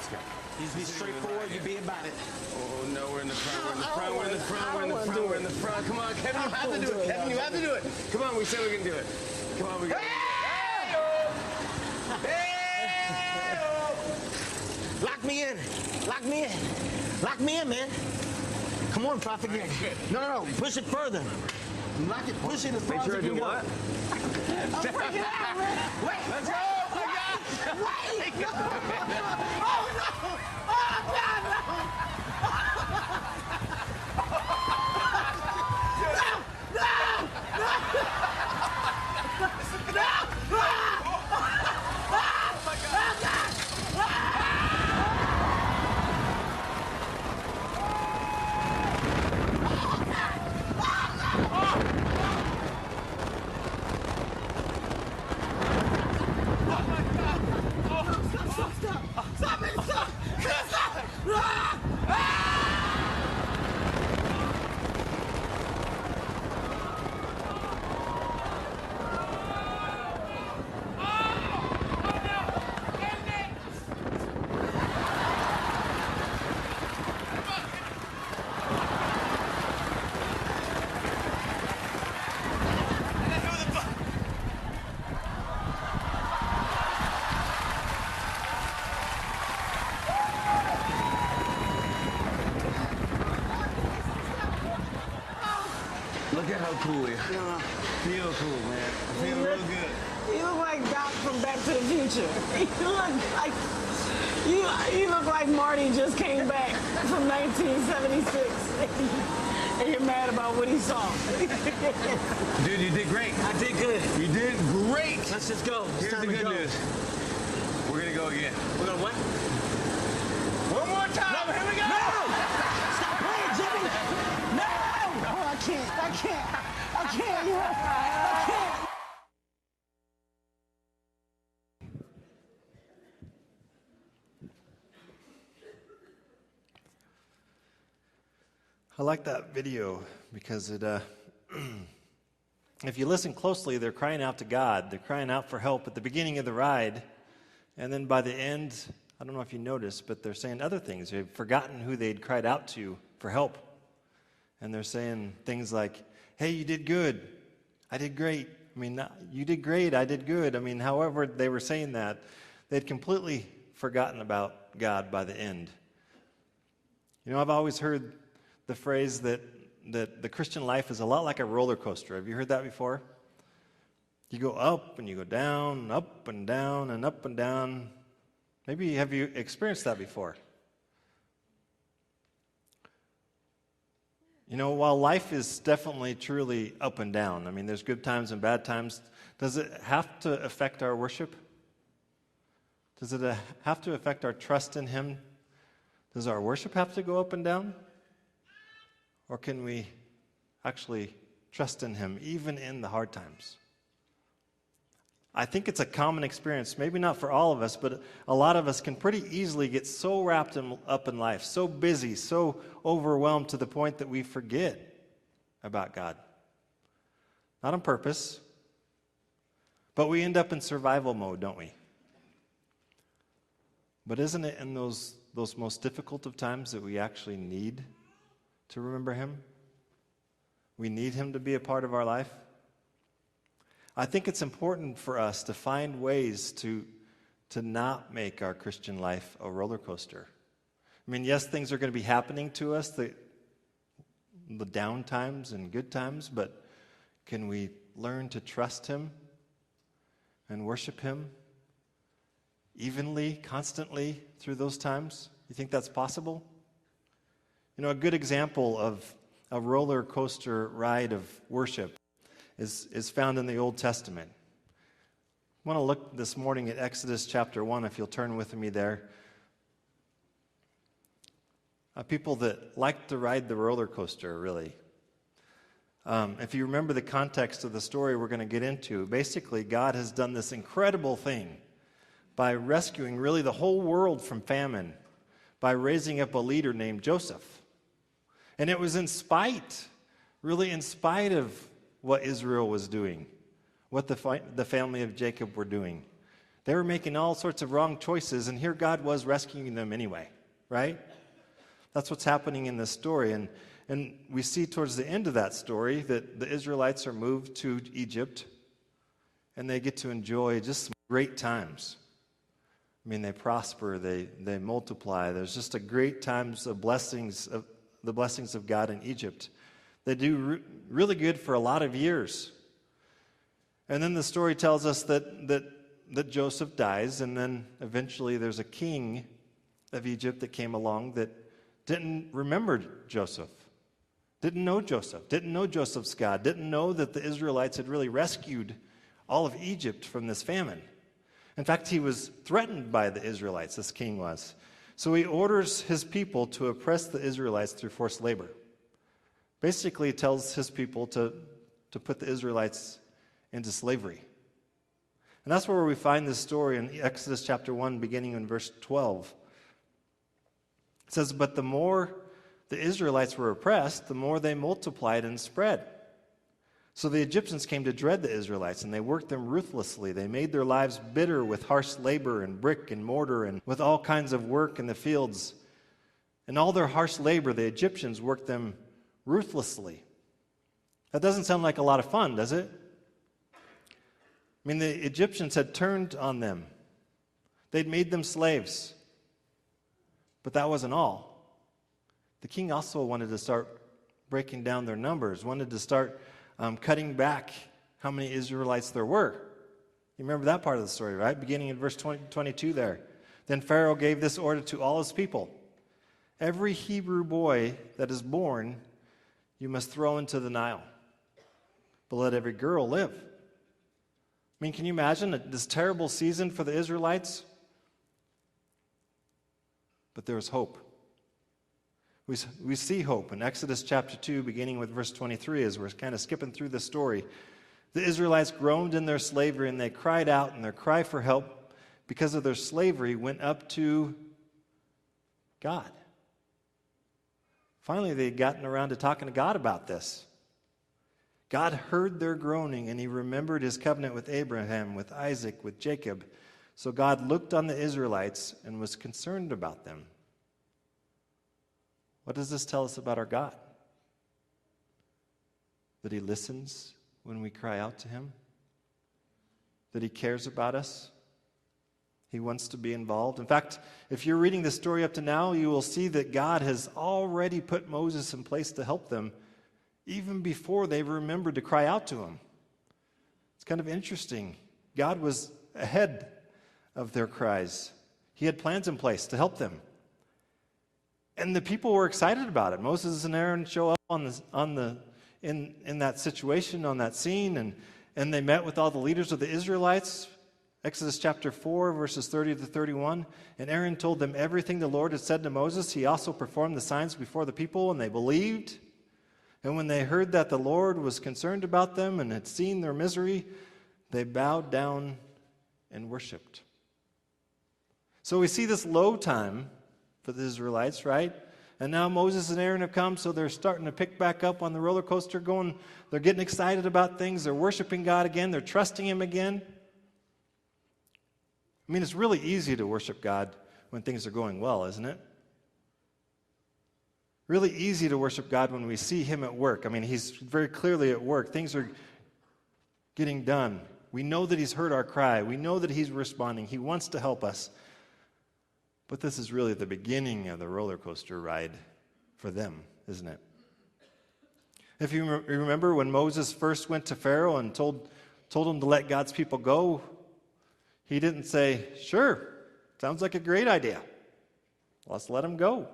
Let's go. You be straightforward, you be about it. Oh, no, we're in the front, we're in the front, we're in the front, we're in the front, we're in the front. Come on, Kevin, you have to do it. Kevin, you have to do it. Come on, we said we can do it. Come on, we got it. Lock me in. Lock me in. Lock me in, man. Come on, Prophet. Right, no. Push it further. Lock it. Push it as far as you can go. What? I'm freaking out, man. Wait. Let's go. Oh, my God. Wait. No. Oh, no. Oh, God, no. Look at how cool you are. Feel cool, man. I feel real good. You look like Doc from Back to the Future. You look like Marty just came back from 1976. And you're mad about what he saw. Dude, you did great. I did good. You did great. Let's just go. Here's the good news. We're going to go again. We're going to what? One more time. No, here we go. No! Stop playing, Jimmy. No! Oh, I can't. I can't. I can't. I like that video because it, if you listen closely, they're crying out to God. They're crying out for help at the beginning of the ride. And then by the end, I don't know if you noticed, but they're saying other things. They've forgotten who they'd cried out to for help. And they're saying things like, hey, you did good. I did great. I mean, you did great. I did good. I mean, however they were saying that, they'd completely forgotten about God by the end. You know, I've always heard the phrase that the Christian life is a lot like a roller coaster. Have you heard that before? You go up and you go down, up and down, and up and down. Maybe have you experienced that before? You know, while life is definitely truly up and down, I mean, there's good times and bad times, does it have to affect our worship? Does it have to affect our trust in Him? Does our worship have to go up and down? Or can we actually trust in Him even in the hard times? I think it's a common experience, maybe not for all of us, but a lot of us can pretty easily get so wrapped up in life, so busy, so overwhelmed to the point that we forget about God. Not on purpose, but we end up in survival mode, don't we? But isn't it in those most difficult of times that we actually need to remember Him? We need Him to be a part of our life. I think it's important for us to find ways to not make our Christian life a roller coaster. I mean, yes, things are going to be happening to us, the down times and good times, but can we learn to trust Him and worship Him evenly, constantly through those times? You think that's possible? You know, a good example of a roller coaster ride of worship is found in the Old Testament. I want to look this morning at Exodus chapter 1, if you'll turn with me there. People that like to ride the roller coaster, really. If you remember the context of the story we're going to get into, basically God has done this incredible thing by rescuing really the whole world from famine, by raising up a leader named Joseph. And it was really in spite of what Israel was doing, what the family of Jacob were doing, They were making all sorts of wrong choices, and here God was rescuing them anyway, right? That's what's happening in this story. And we see towards the end of that story that the Israelites are moved to Egypt, and they get to enjoy just some great times. I mean, they prosper, they multiply. There's just a great times of the blessings of God in Egypt. They do really good for a lot of years. And then the story tells us that Joseph dies, and then eventually there's a king of Egypt that came along that didn't remember Joseph, didn't know Joseph's God, didn't know that the Israelites had really rescued all of Egypt from this famine. In fact, he was threatened by the Israelites, this king was. So he orders his people to oppress the Israelites through forced labor. Basically, he tells his people to put the Israelites into slavery. And that's where we find this story in Exodus chapter 1, beginning in verse 12. It says, "But the more the Israelites were oppressed, the more they multiplied and spread. So the Egyptians came to dread the Israelites, and they worked them ruthlessly. They made their lives bitter with harsh labor and brick and mortar and with all kinds of work in the fields. And all their harsh labor, the Egyptians worked them ruthlessly." That doesn't sound like a lot of fun, does it? I mean, the Egyptians had turned on them. They'd made them slaves. But that wasn't all. The king also wanted to start breaking down their numbers, wanted to start cutting back how many Israelites there were. You remember that part of the story, right? Beginning in verse 22 there. "Then Pharaoh gave this order to all his people. Every Hebrew boy that is born you must throw into the Nile, but let every girl live." I mean, can you imagine this terrible season for the Israelites? But there was hope. We see hope in Exodus chapter 2, beginning with verse 23, as we're kind of skipping through the story. The Israelites groaned in their slavery, and they cried out, and their cry for help because of their slavery went up to God. Finally, they had gotten around to talking to God about this. God heard their groaning, and he remembered his covenant with Abraham, with Isaac, with Jacob. So God looked on the Israelites and was concerned about them. What does this tell us about our God? That he listens when we cry out to him? That he cares about us? He wants to be involved. In fact, if you're reading the story up to now, you will see that God has already put Moses in place to help them even before they remembered to cry out to him. It's kind of interesting. God was ahead of their cries. He had plans in place to help them. And the people were excited about it. Moses and Aaron show up in that situation, on that scene, and they met with all the leaders of the Israelites. Exodus chapter 4, verses 30 to 31. "And Aaron told them everything the Lord had said to Moses. He also performed the signs before the people, and they believed. And when they heard that the Lord was concerned about them and had seen their misery, they bowed down and worshiped." So we see this low time for the Israelites, right? And now Moses and Aaron have come, so they're starting to pick back up on the roller coaster going. They're getting excited about things. They're worshiping God again. They're trusting him again. I mean, it's really easy to worship God when things are going well, isn't it? Really easy to worship God when we see him at work. I mean, he's very clearly at work. Things are getting done. We know that he's heard our cry. We know that he's responding. He wants to help us. But this is really the beginning of the roller coaster ride for them, isn't it? If you remember when Moses first went to Pharaoh and told him to let God's people go, he didn't say, "Sure, sounds like a great idea. Let's let them go."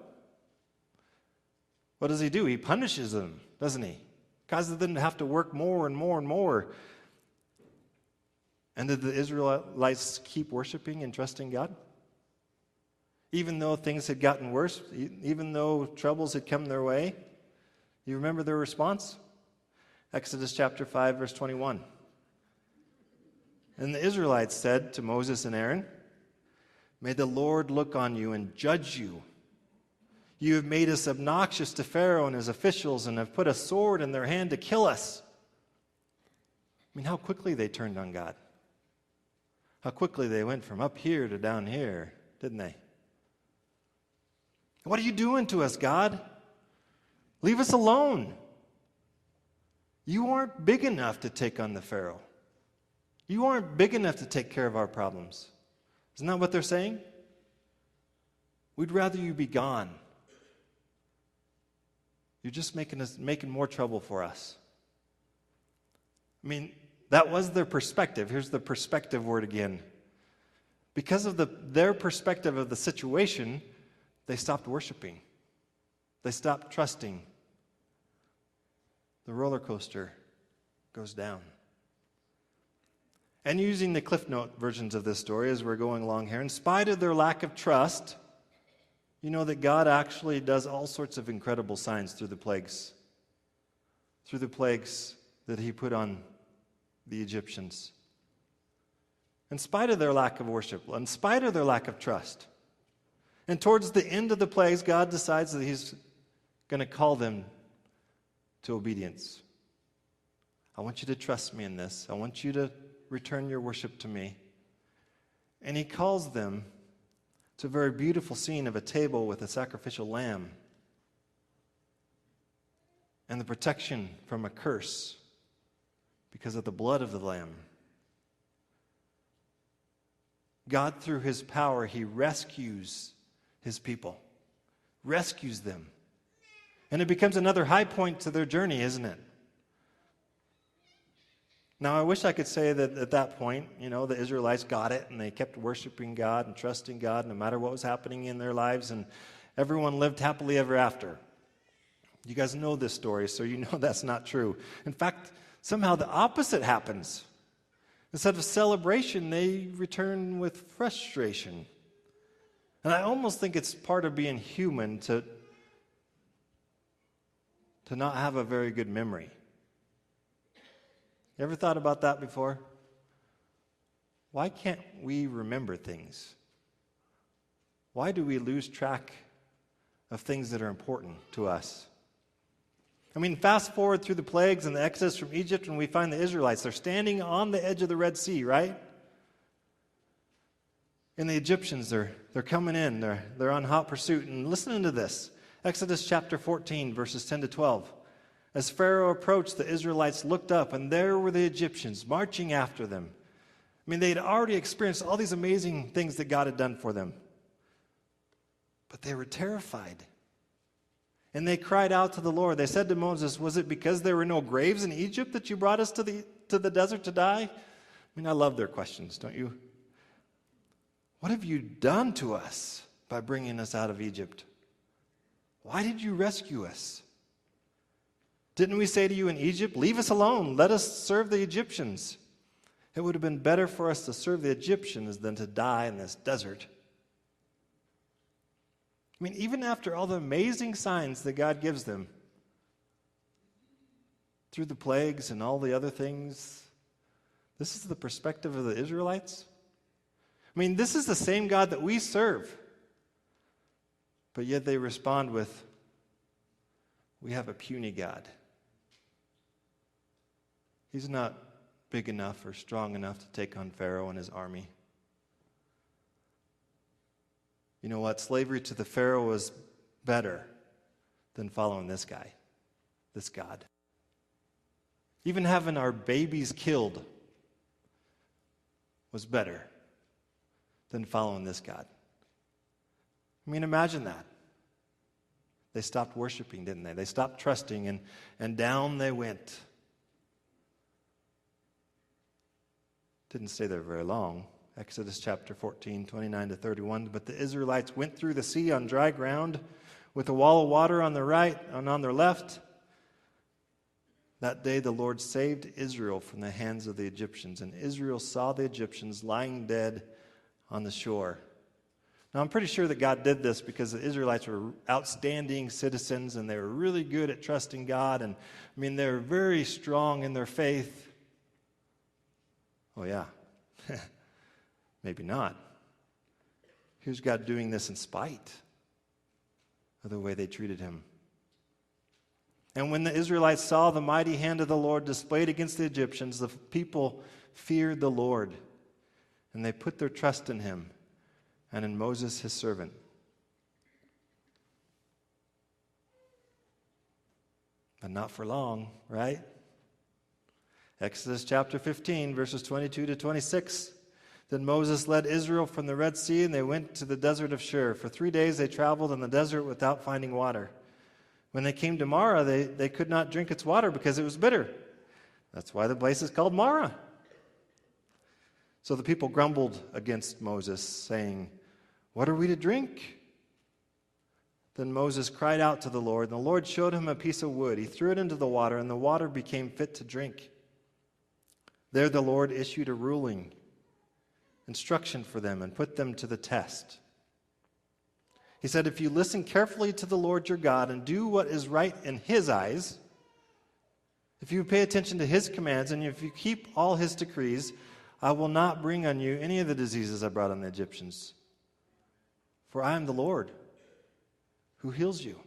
What does he do? He punishes them, doesn't he? Causes them to have to work more and more and more. And did the Israelites keep worshiping and trusting God? Even though things had gotten worse, even though troubles had come their way, you remember their response? Exodus chapter 5, verse 21. "And the Israelites said to Moses and Aaron, 'May the Lord look on you and judge you. You have made us obnoxious to Pharaoh and his officials and have put a sword in their hand to kill us.'" I mean, how quickly they turned on God. How quickly they went from up here to down here, didn't they? What are you doing to us, God? Leave us alone. You aren't big enough to take on the Pharaoh. You aren't big enough to take care of our problems. Isn't that what they're saying? We'd rather you be gone. You're just making more trouble for us. I mean, that was their perspective. Here's the perspective word again. Because of their perspective of the situation, they stopped worshiping. They stopped trusting. The roller coaster goes down. And using the Cliff Note versions of this story as we're going along here, in spite of their lack of trust, you know that God actually does all sorts of incredible signs through the plagues that he put on the Egyptians. In spite of their lack of worship, in spite of their lack of trust. And towards the end of the plagues, God decides that he's going to call them to obedience. I want you to trust me in this. I want you to return your worship to me. And he calls them to a very beautiful scene of a table with a sacrificial lamb and the protection from a curse because of the blood of the lamb. God, through his power, he rescues his people, rescues them. And it becomes another high point to their journey, isn't it? Now, I wish I could say that at that point, the Israelites got it and they kept worshiping God and trusting God no matter what was happening in their lives, and everyone lived happily ever after. You guys know this story, so you know that's not true. In fact, somehow the opposite happens. Instead of celebration, they return with frustration. And I almost think it's part of being human to not have a very good memory. You ever thought about that before? Why can't we remember things? Why do we lose track of things that are important to us? I mean, fast forward through the plagues and the exodus from Egypt, and we find the Israelites. They're standing on the edge of the Red Sea, right? And the Egyptians, they're coming in. They're on hot pursuit. And listen to this. Exodus chapter 14, verses 10 to 12. As Pharaoh approached, the Israelites looked up, and there were the Egyptians marching after them. I mean, they'd already experienced all these amazing things that God had done for them. But they were terrified. And they cried out to the Lord. They said to Moses, "Was it because there were no graves in Egypt that you brought us to the desert to die?" I mean, I love their questions, don't you? What have you done to us by bringing us out of Egypt? Why did you rescue us? Didn't we say to you in Egypt, "Leave us alone, let us serve the Egyptians"? It would have been better for us to serve the Egyptians than to die in this desert. I mean, even after all the amazing signs that God gives them, through the plagues and all the other things, this is the perspective of the Israelites. I mean, this is the same God that we serve. But yet they respond with, "We have a puny God. He's not big enough or strong enough to take on Pharaoh and his army." You know what? Slavery to the Pharaoh was better than following this guy, this God. Even having our babies killed was better than following this God. I mean, imagine that. They stopped worshiping, didn't they? They stopped trusting, and down they went. Didn't stay there very long. Exodus chapter 14, 29 to 31. But the Israelites went through the sea on dry ground with a wall of water on their right and on their left. That day the Lord saved Israel from the hands of the Egyptians, and Israel saw the Egyptians lying dead on the shore. Now, I'm pretty sure that God did this because the Israelites were outstanding citizens and they were really good at trusting God. And, I mean, they were very strong in their faith. Oh, yeah. Maybe not. Here's God doing this in spite of the way they treated him. And when the Israelites saw the mighty hand of the Lord displayed against the Egyptians, the people feared the Lord. and they put their trust in him and in Moses, his servant. But not for long, right? Exodus chapter 15, verses 22 to 26. Then Moses led Israel from the Red Sea, and they went to the desert of Shur. For 3 days they traveled in the desert without finding water. When they came to Marah, they could not drink its water because it was bitter. That's why the place is called Marah. So the people grumbled against Moses, saying, "What are we to drink?" Then Moses cried out to the Lord, and the Lord showed him a piece of wood. He threw it into the water, and the water became fit to drink. There the Lord issued a ruling, instruction for them, and put them to the test. He said, "If you listen carefully to the Lord your God and do what is right in his eyes, if you pay attention to his commands, and if you keep all his decrees, I will not bring on you any of the diseases I brought on the Egyptians. For I am the Lord who heals you."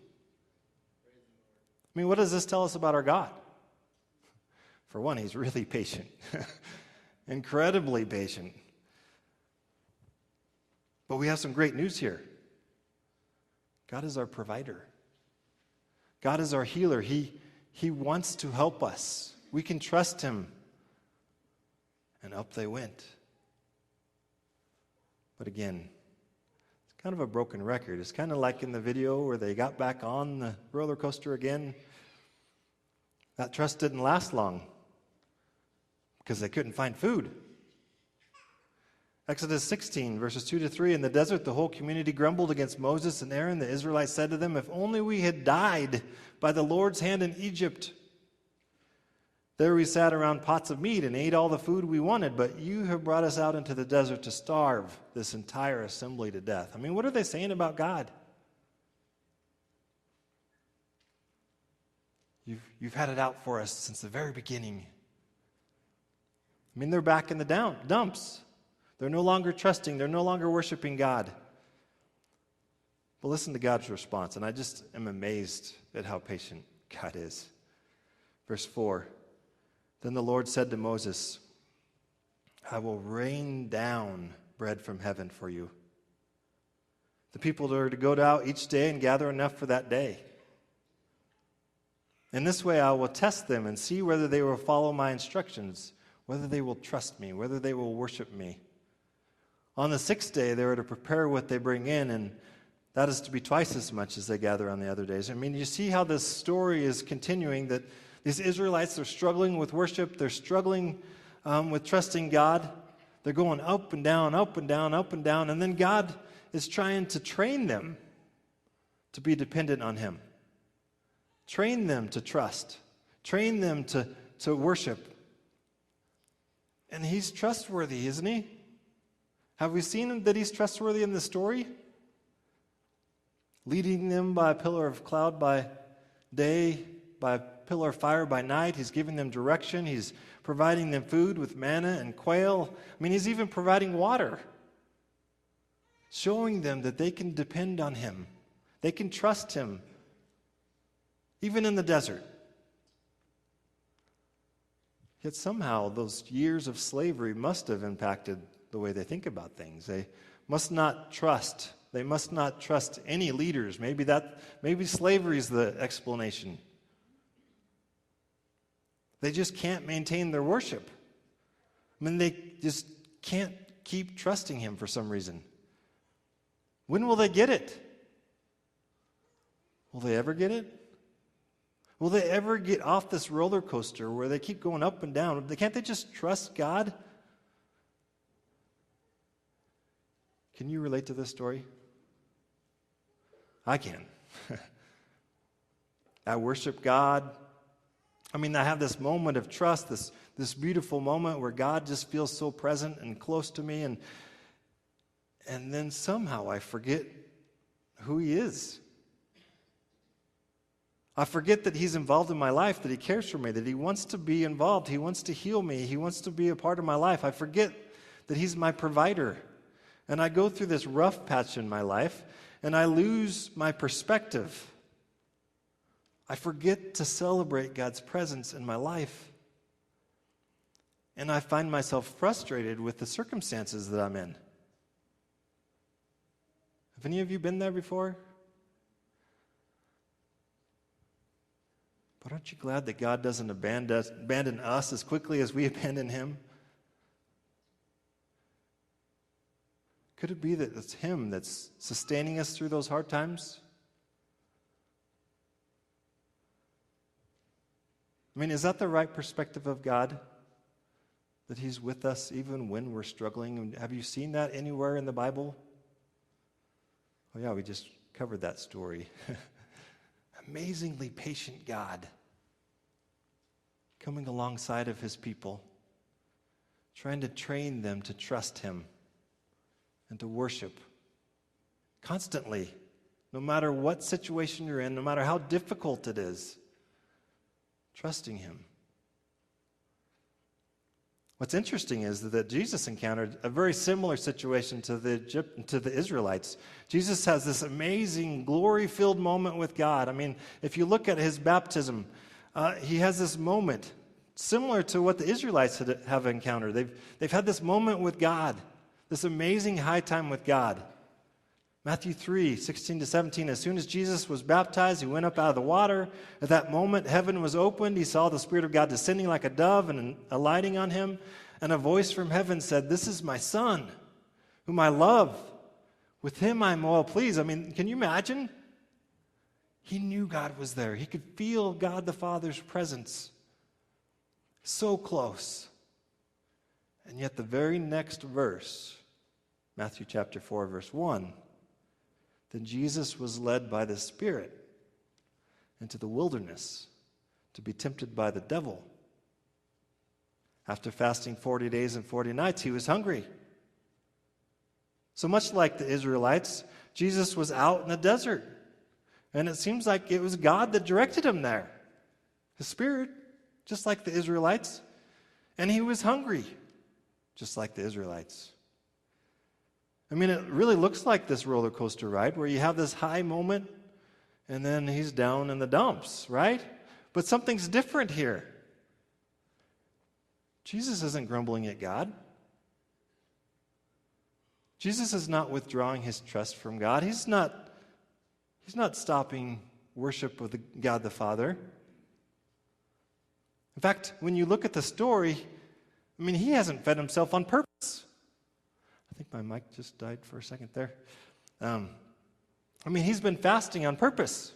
I mean, what does this tell us about our God? For one, he's really patient, incredibly patient. But we have some great news here. God is our provider. God is our healer. He wants to help us. We can trust him. And up they went. But again, it's kind of a broken record. It's kind of like in the video where they got back on the roller coaster again. That trust didn't last long because they couldn't find food. Exodus 16, verses 2 to 3, in the desert, the whole community grumbled against Moses and Aaron. The Israelites said to them, "If only we had died by the Lord's hand in Egypt. There we sat around pots of meat and ate all the food we wanted, but you have brought us out into the desert to starve this entire assembly to death." I mean, what are they saying about God? You've had it out for us since the very beginning. I mean, they're back in the dumps. They're no longer trusting. They're no longer worshiping God. But listen to God's response, and I just am amazed at how patient God is. Verse 4, then the Lord said to Moses, "I will rain down bread from heaven for you. The people are to go out each day and gather enough for that day. In this way I will test them and see whether they will follow my instructions, whether they will trust me, whether they will worship me. On the 6th day they are to prepare what they bring in, and that is to be twice as much as they gather on the other days." I mean, you see how this story is continuing, that these Israelites are struggling with worship. They're struggling with trusting God. They're going up and down, up and down, up and down. And then God is trying to train them to be dependent on him. Train them to trust. Train them to worship. And he's trustworthy, isn't he? Have we seen that he's trustworthy in the story? Leading them by a pillar of cloud by day, by a pillar of fire by night. He's giving them direction. He's providing them food with manna and quail. I mean, he's even providing water, showing them that they can depend on him. They can trust him, even in the desert. Yet somehow those years of slavery must have impacted the way they think about things. They must not trust. They must not trust any leaders. Maybe slavery is the explanation. They just can't maintain their worship. I mean, they just can't keep trusting him for some reason. When will they get it? Will they ever get it? Will they ever get off this roller coaster where they keep going up and down? Can't they just trust God? Can you relate to this story? I can. I worship God. I mean, I have this moment of trust, this beautiful moment where God just feels so present and close to me, and then somehow I forget who he is. I forget that he's involved in my life, that he cares for me, that he wants to be involved, he wants to heal me, he wants to be a part of my life. I forget that he's my provider. And I go through this rough patch in my life, and I lose my perspective. I forget to celebrate God's presence in my life. and I find myself frustrated with the circumstances that I'm in. Have any of you been there before? But aren't you glad that God doesn't abandon us as quickly as we abandon him? Could it be that it's him that's sustaining us through those hard times? I mean, is that the right perspective of God? That he's with us even when we're struggling? Have you seen that anywhere in the Bible? Oh yeah, we just covered that story. Amazingly patient God coming alongside of his people, trying to train them to trust him and to worship constantly, no matter what situation you're in, no matter how difficult it is, trusting him. What's interesting is that Jesus encountered a very similar situation to the Israelites. Jesus has this amazing, glory-filled moment with God. I mean, if you look at his baptism, he has this moment similar to what the Israelites have encountered. They've had this moment with God, this amazing high time with God. Matthew 3:16-17, as soon as Jesus was baptized, he went up out of the water. At that moment, heaven was opened. He saw the Spirit of God descending like a dove and alighting on him. And a voice from heaven said, "This is my Son, whom I love. With him I am well pleased." I mean, can you imagine? He knew God was there. He could feel God the Father's presence. So close. And yet the very next verse, Matthew chapter 4, verse 1, then Jesus was led by the Spirit into the wilderness to be tempted by the devil. After fasting 40 days and 40 nights, he was hungry. So much like the Israelites, Jesus was out in the desert. And it seems like it was God that directed him there. His Spirit, just like the Israelites. And he was hungry, just like the Israelites. I mean, it really looks like this roller coaster ride where you have this high moment and then he's down in the dumps, right? But something's different here. Jesus isn't grumbling at God. Jesus is not withdrawing his trust from God. He's not stopping worship of God the Father. In fact, when you look at the story, I mean, he hasn't fed himself on purpose. I think my mic just died for a second there. I mean, he's been fasting on purpose.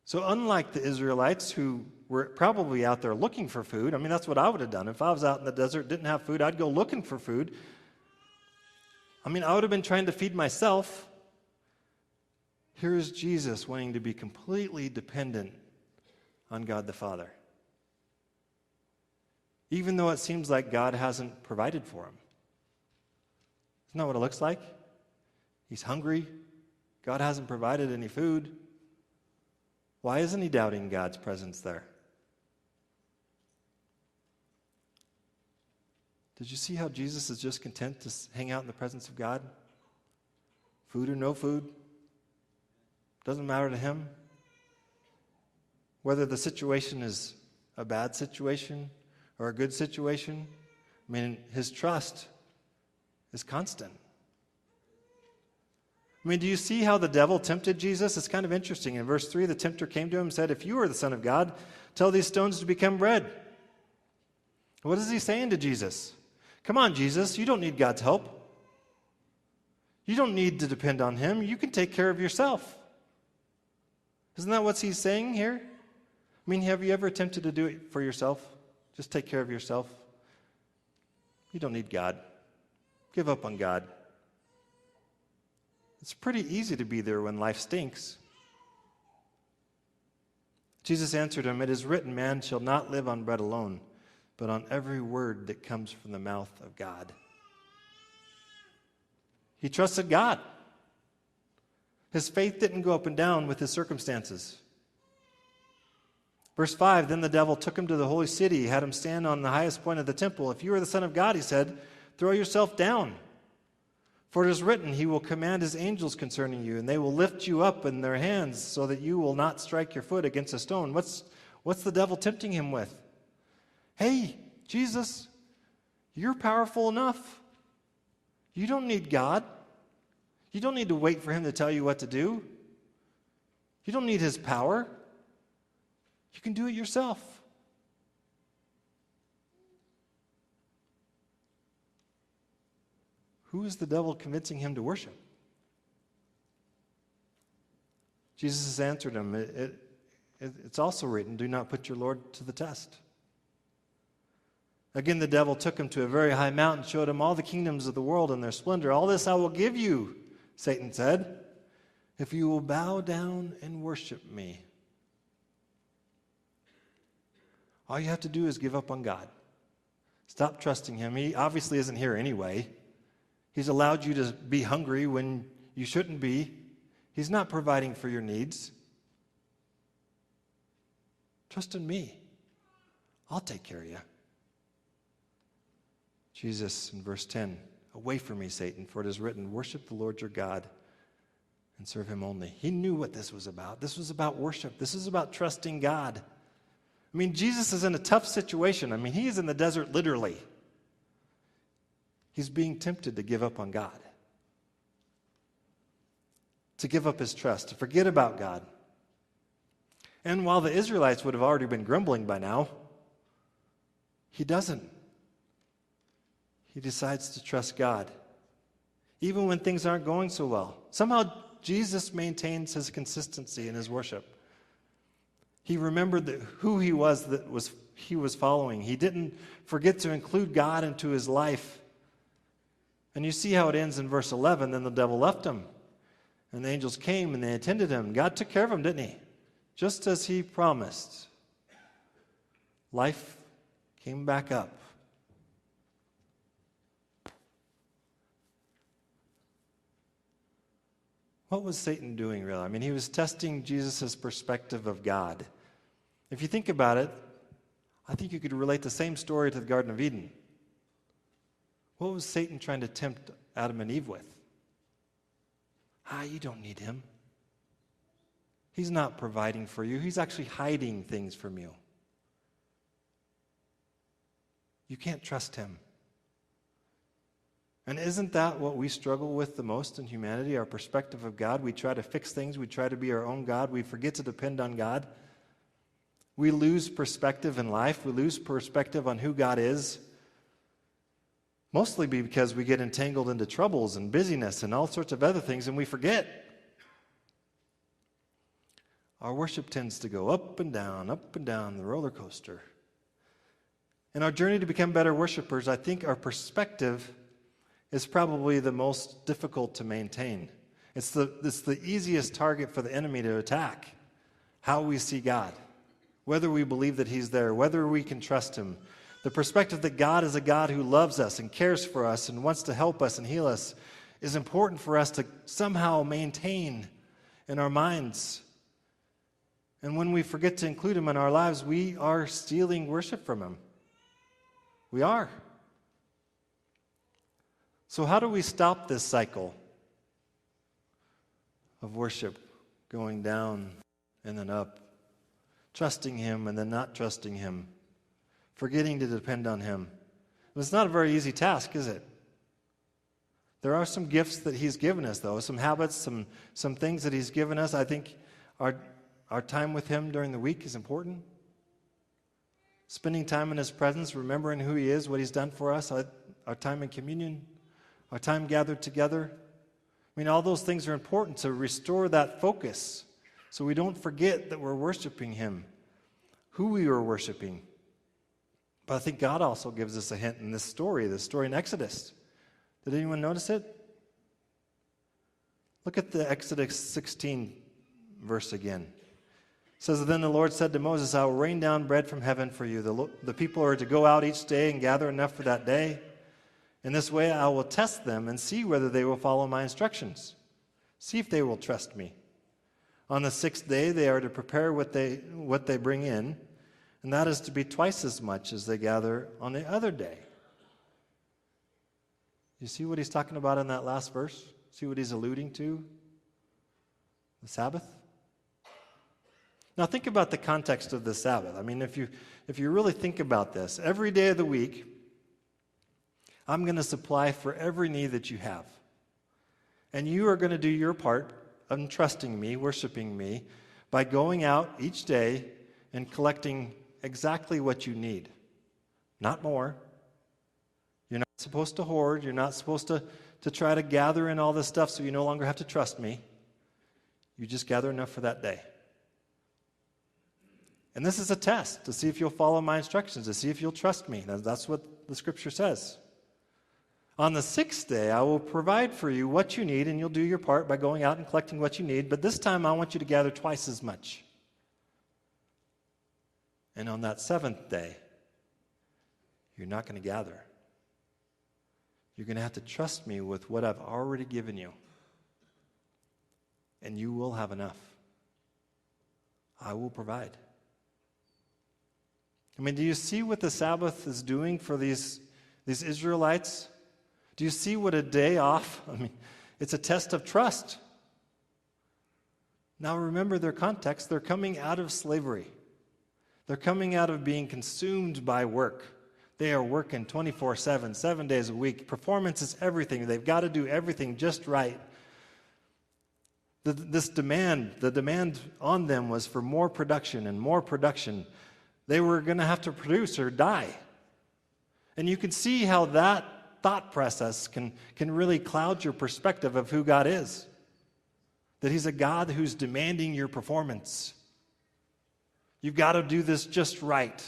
So unlike the Israelites who were probably out there looking for food, I mean, that's what I would have done. If I was out in the desert, didn't have food, I'd go looking for food. I mean, I would have been trying to feed myself. Here's Jesus wanting to be completely dependent on God the Father, even though it seems like God hasn't provided for him. Isn't that what it looks like? He's hungry. God hasn't provided any food. Why isn't he doubting God's presence there? Did you see how Jesus is just content to hang out in the presence of God? Food or no food? Doesn't matter to him. Whether the situation is a bad situation or a good situation, I mean, his trust is constant. I mean, do you see how the devil tempted Jesus? It's kind of interesting. In verse 3, the tempter came to him and said, "If you are the Son of God, tell these stones to become bread." What is he saying to Jesus? Come on, Jesus, you don't need God's help. You don't need to depend on him. You can take care of yourself. Isn't that what he's saying here? I mean, have you ever attempted to do it for yourself? Just take care of yourself? You don't need God. Give up on God. It's pretty easy to be there when life stinks. Jesus answered him, "It is written, man shall not live on bread alone, but on every word that comes from the mouth of God." He trusted God. His faith didn't go up and down with his circumstances. Verse 5, then the devil took him to the holy city, had him stand on the highest point of the temple. "If you are the Son of God," he said, "throw yourself down. For it is written, he will command his angels concerning you, and they will lift you up in their hands so that you will not strike your foot against a stone." What's the devil tempting him with? Hey, Jesus, you're powerful enough. You don't need God. You don't need to wait for him to tell you what to do. You don't need his power. You can do it yourself. Who is the devil convincing him to worship? Jesus has answered him. It's also written, do not put your Lord to the test. Again, the devil took him to a very high mountain, showed him all the kingdoms of the world and their splendor. All this I will give you, Satan said, if you will bow down and worship me. All you have to do is give up on God. Stop trusting him. He obviously isn't here anyway. He's allowed you to be hungry when you shouldn't be. He's not providing for your needs. Trust in me. I'll take care of you. Jesus, in verse 10, away from me, Satan, for it is written, worship the Lord your God and serve him only. He knew what this was about. This was about worship. This is about trusting God. I mean, Jesus is in a tough situation. I mean, he is in the desert literally. He's being tempted to give up on God, to give up his trust, to forget about God. And while the Israelites would have already been grumbling by now, he doesn't. He decides to trust God, even when things aren't going so well. Somehow, Jesus maintains his consistency in his worship. He remembered who he was he was following. He didn't forget to include God into his life. And you see how it ends in verse 11. Then the devil left him, and the angels came and they attended him. God took care of him, didn't he? Just as he promised. Life came back up. What was Satan doing, really? I mean, he was testing Jesus' perspective of God. If you think about it, I think you could relate the same story to the Garden of Eden. What was Satan trying to tempt Adam and Eve with? You don't need him. He's not providing for you. He's actually hiding things from you. You can't trust him. And isn't that what we struggle with the most in humanity, our perspective of God? We try to fix things. We try to be our own God. We forget to depend on God. We lose perspective in life. We lose perspective on who God is. Mostly because we get entangled into troubles and busyness and all sorts of other things, and we forget. Our worship tends to go up and down the roller coaster. In our journey to become better worshipers, I think our perspective is probably the most difficult to maintain. It's the easiest target for the enemy to attack, how we see God, whether we believe that he's there, whether we can trust him. The perspective that God is a God who loves us and cares for us and wants to help us and heal us is important for us to somehow maintain in our minds. And when we forget to include him in our lives, we are stealing worship from him. We are. So how do we stop this cycle of worship going down and then up, trusting him and then not trusting him, forgetting to depend on him? It's not a very easy task, is it? There are some gifts that he's given us, though, some habits, some things that he's given us. I think our time with him during the week is important. Spending time in his presence, remembering who he is, what he's done for us, our time in communion, our time gathered together. I mean, all those things are important to restore that focus so we don't forget that we're worshiping him, who we are worshiping. But I think God also gives us a hint in this story in Exodus. Did anyone notice it? Look at the Exodus 16 verse again. It says, then the Lord said to Moses, I will rain down bread from heaven for you. The people are to go out each day and gather enough for that day. In this way, I will test them and see whether they will follow my instructions. See if they will trust me. On the sixth day, they are to prepare what they bring in, and that is to be twice as much as they gather on the other day. You see what he's talking about in that last verse? See what he's alluding to? The Sabbath? Now think about the context of the Sabbath. I mean, if you really think about this, every day of the week, I'm going to supply for every need that you have. And you are going to do your part of trusting me, worshiping me, by going out each day and collecting exactly what you need. Not more. You're not supposed to hoard. You're not supposed to try to gather in all this stuff so you no longer have to trust me. You just gather enough for that day. And this is a test to see if you'll follow my instructions, to see if you'll trust me. That's what the scripture says. On the sixth day, I will provide for you what you need, and you'll do your part by going out and collecting what you need. But this time, I want you to gather twice as much. And on that seventh day, you're not going to gather. You're going to have to trust me with what I've already given you. And you will have enough. I will provide. I mean, do you see what the Sabbath is doing for these Israelites? Do you see what a day off? I mean, it's a test of trust. Now remember their context. They're coming out of slavery. They're coming out of being consumed by work. They are working 24/7, 7 days a week. Performance is everything. They've got to do everything just right. The demand on them was for more production and more production. They were going to have to produce or die. And you can see how that thought process can really cloud your perspective of who God is. That he's a God who's demanding your performance. You've got to do this just right,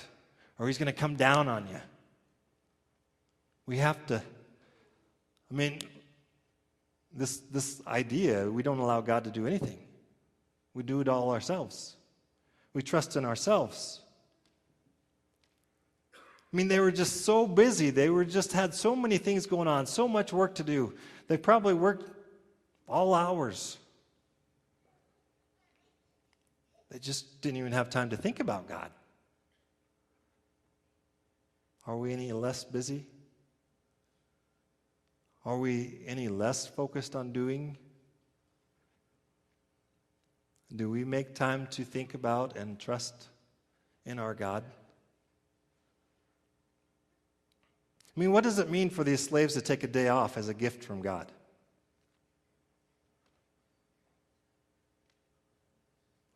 or he's going to come down on you. We have to, I mean, this idea, we don't allow God to do anything. We do it all ourselves. We trust in ourselves. I mean, they were just so busy. They just had so many things going on, so much work to do. They probably worked all hours. They just didn't even have time to think about God. Are we any less busy? Are we any less focused on doing? Do we make time to think about and trust in our God? I mean, what does it mean for these slaves to take a day off as a gift from God?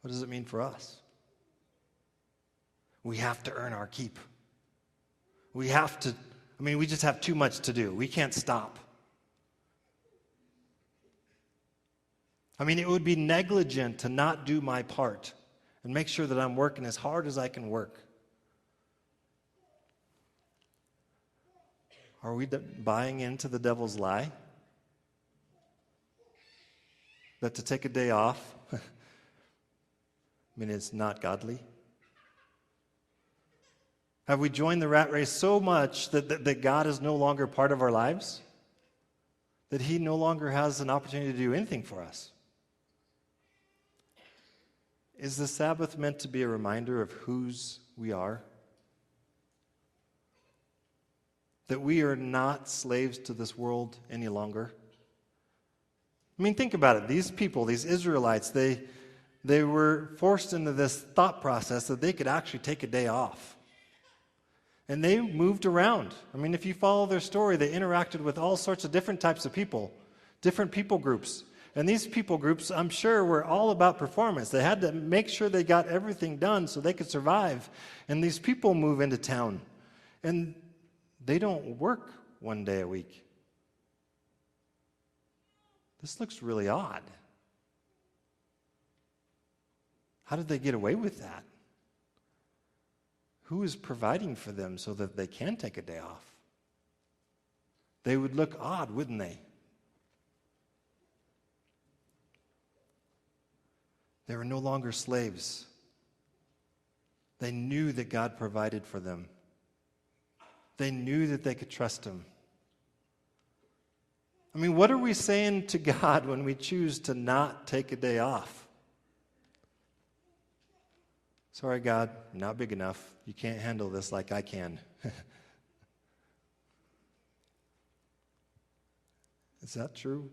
What does it mean for us? We have to earn our keep. We just have too much to do. We can't stop. I mean, it would be negligent to not do my part and make sure that I'm working as hard as I can work. Are we buying into the devil's lie? That to take a day off, I mean, it's not godly? Have we joined the rat race so much that God is no longer part of our lives? That he no longer has an opportunity to do anything for us? Is the Sabbath meant to be a reminder of whose we are? That we are not slaves to this world any longer? I mean, think about it. These people, these Israelites, they were forced into this thought process that they could actually take a day off. And they moved around. I mean, if you follow their story, they interacted with all sorts of different types of people, different people groups. And these people groups, I'm sure, were all about performance. They had to make sure they got everything done so they could survive. And these people move into town. And they don't work one day a week. This looks really odd. How did they get away with that? Who is providing for them so that they can take a day off? They would look odd, wouldn't they? They were no longer slaves. They knew that God provided for them. They knew that they could trust him. I mean, what are we saying to God when we choose to not take a day off? Sorry, God, you're not big enough. You can't handle this like I can. Is that true?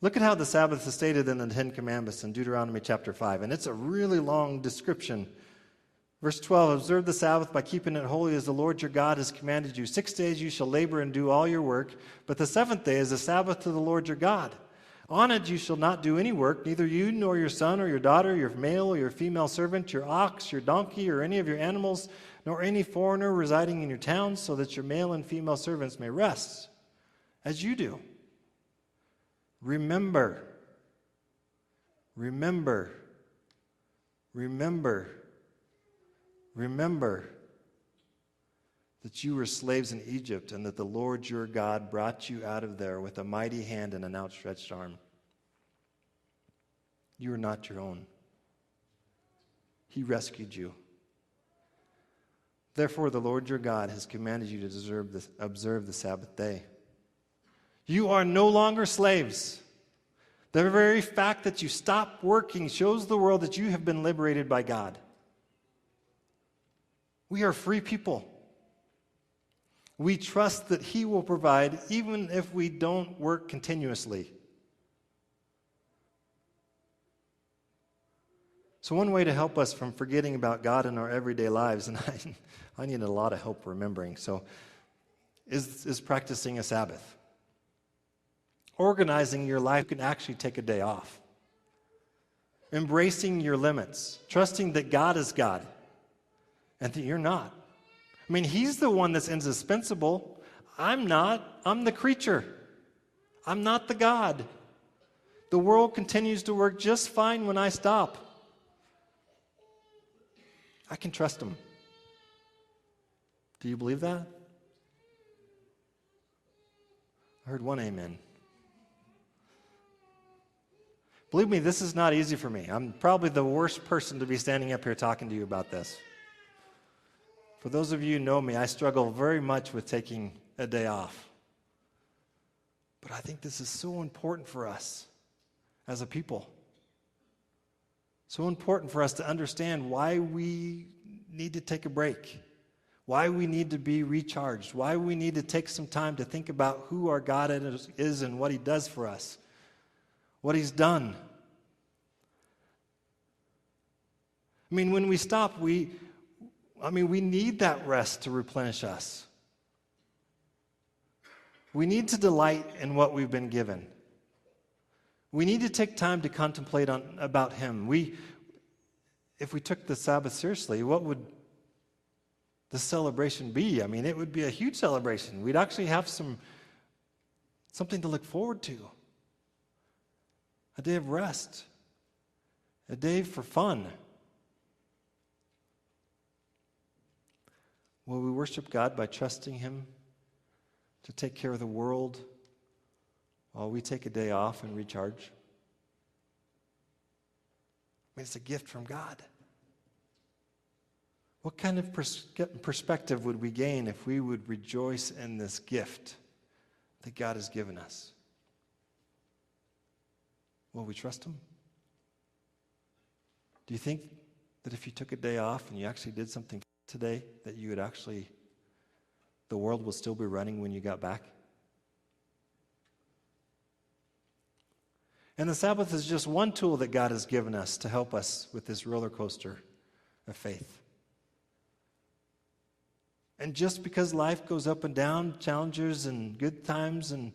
Look at how the Sabbath is stated in the Ten Commandments in Deuteronomy chapter 5, and it's a really long description. Verse 12, observe the Sabbath by keeping it holy as the Lord your God has commanded you. 6 days you shall labor and do all your work, but the seventh day is a Sabbath to the Lord your God. On it you shall not do any work, neither you nor your son or your daughter, your male or your female servant, your ox, your donkey, or any of your animals, nor any foreigner residing in your towns, so that your male and female servants may rest, as you do. Remember, remember, remember, remember that you were slaves in Egypt, and that the Lord your God brought you out of there with a mighty hand and an outstretched arm. You are not your own. He rescued you. Therefore, the Lord your God has commanded you to observe the Sabbath day. You are no longer slaves. The very fact that you stop working shows the world that you have been liberated by God. We are free people. We trust that He will provide even if we don't work continuously. So one way to help us from forgetting about God in our everyday lives, and I need a lot of help remembering, is practicing a Sabbath. Organizing your life, you can actually take a day off. Embracing your limits. Trusting that God is God and that you're not. I mean, He's the one that's indispensable. I'm not. I'm the creature. I'm not the God. The world continues to work just fine when I stop. I can trust Him. Do you believe that? I heard one amen. Believe me, this is not easy for me. I'm probably the worst person to be standing up here talking to you about this. For those of you who know me, I struggle very much with taking a day off. But I think this is so important for us as a people. So important for us to understand why we need to take a break, why we need to be recharged, why we need to take some time to think about who our God is and what He does for us, what He's done. I mean, when we stop, we need that rest to replenish us. We need to delight in what we've been given. We need to take time to contemplate about Him. If we took the Sabbath seriously, what would the celebration be? I mean, it would be a huge celebration. We'd actually have something to look forward to. A day of rest. A day for fun. Will we worship God by trusting Him to take care of the world while we take a day off and recharge? I mean, it's a gift from God. What kind of perspective would we gain if we would rejoice in this gift that God has given us? Will we trust Him? Do you think that if you took a day off and you actually did something today, that you would the world will still be running when you got back? And the Sabbath is just one tool that God has given us to help us with this roller coaster of faith. And just because life goes up and down, challenges and good times, and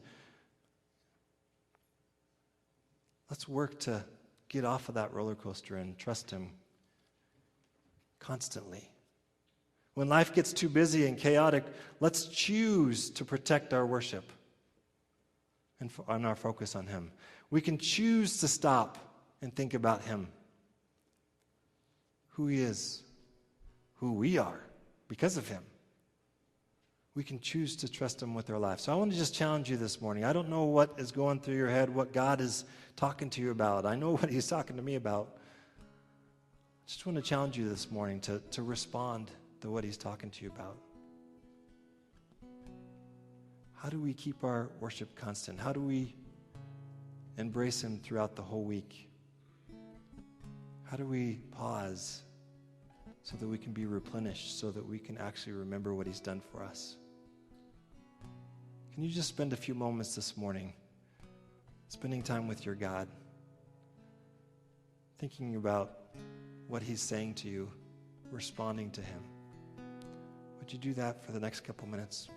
let's work to get off of that roller coaster and trust Him constantly. When life gets too busy and chaotic, let's choose to protect our worship and our focus on Him. We can choose to stop and think about Him, who He is, who we are because of Him. We can choose to trust Him with our life. So I want to just challenge you this morning. I don't know what is going through your head, what God is talking to you about. I know what He's talking to me about. I just want to challenge you this morning to respond to what He's talking to you about. How do we keep our worship constant? How do we embrace Him throughout the whole week? How do we pause so that we can be replenished, so that we can actually remember what He's done for us? Can you just spend a few moments this morning spending time with your God, thinking about what he's saying to you, responding to him. Would you do that for the next couple minutes?